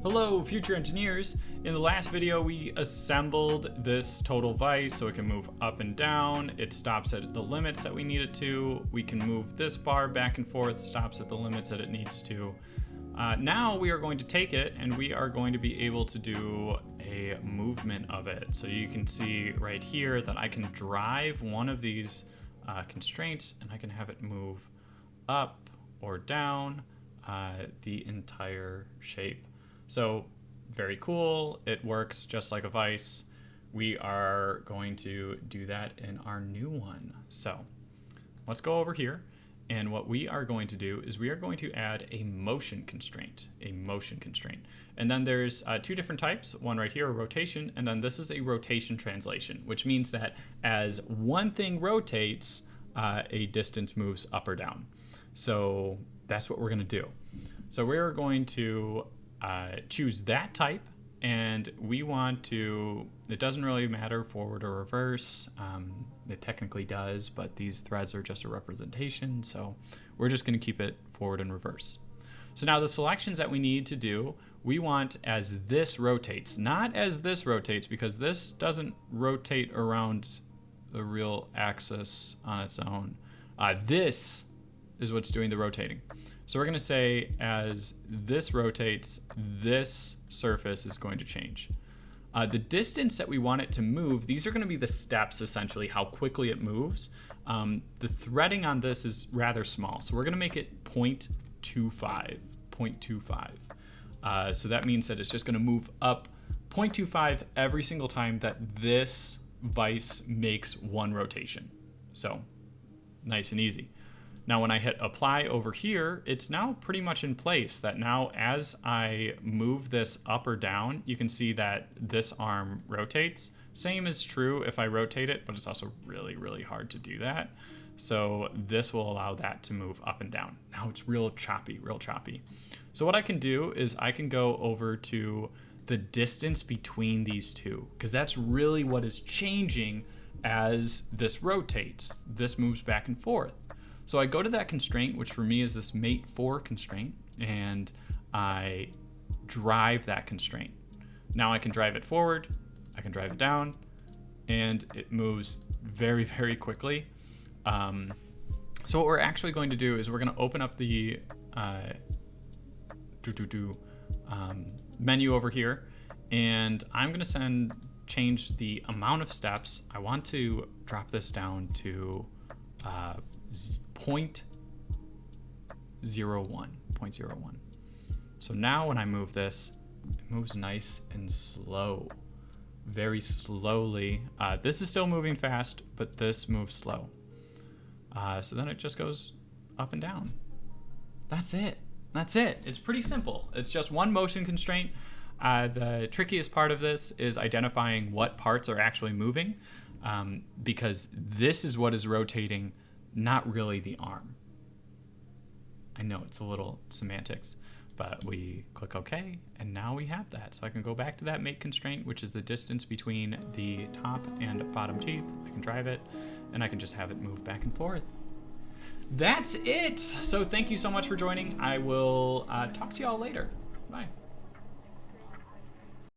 Hello, future engineers. In the last video, we assembled this total vise so it can move up and down. It stops at the limits that we need it to. We can move this bar back and forth, stops at the limits that it needs to. Now we are going to take it and we are going to be able to do a movement of it. So you can see right here that I can drive one of these constraints and I can have it move up or down the entire shape. So very cool. It works just like a vise. We are going to do that in our new one. So let's go over here. And what we are going to do is we are going to add a motion constraint, And then there's two different types, one right here, a rotation, and then this is a rotation translation, which means that as one thing rotates, a distance moves up or down. So that's what we're gonna do. So we're going to choose that type, and we want to, it doesn't really matter forward or reverse. It technically does, but these threads are just a representation, so we're just going to keep it forward and reverse. So now the selections that we need to do, we want as this rotates, not as this rotates, because this doesn't rotate around the real axis on its own. This is what's doing the rotating. So we're going to say as this rotates, this surface is going to change. The distance that we want it to move, these are going to be the steps, essentially, how quickly it moves. The threading on this is rather small, so we're going to make it 0.25. So that means that it's just going to move up 0.25 every single time that this vise makes one rotation. So nice and easy. Now when I hit apply over here, it's now pretty much in place that now as I move this up or down, you can see that this arm rotates. Same is true if I rotate it, but it's also really, really hard to do that. So this will allow that to move up and down. Now it's real choppy. So what I can do is I can go over to the distance between these two, because that's really what is changing as this rotates. This moves back and forth. So I go to that constraint, which for me is this mate 4 constraint, and I drive that constraint. Now I can drive it forward, I can drive it down, and it moves very, very quickly. So what we're actually going to do is we're going to open up the menu over here, and I'm going to change the amount of steps. I want to drop this down to 0.01. So now when I move this, it moves nice and slow, very slowly. This is still moving fast, but this moves slow. So then it just goes up and down. That's it. It's pretty simple. It's just one motion constraint. The trickiest part of this is identifying what parts are actually moving, because this is what is rotating, not really the arm. I know it's a little semantics, but we click OK, and now we have that. So I can go back to that mate constraint, which is the distance between the top and bottom teeth. I can drive it, and I can just have it move back and forth. That's it. So thank you so much for joining. I will talk to y'all later. Bye.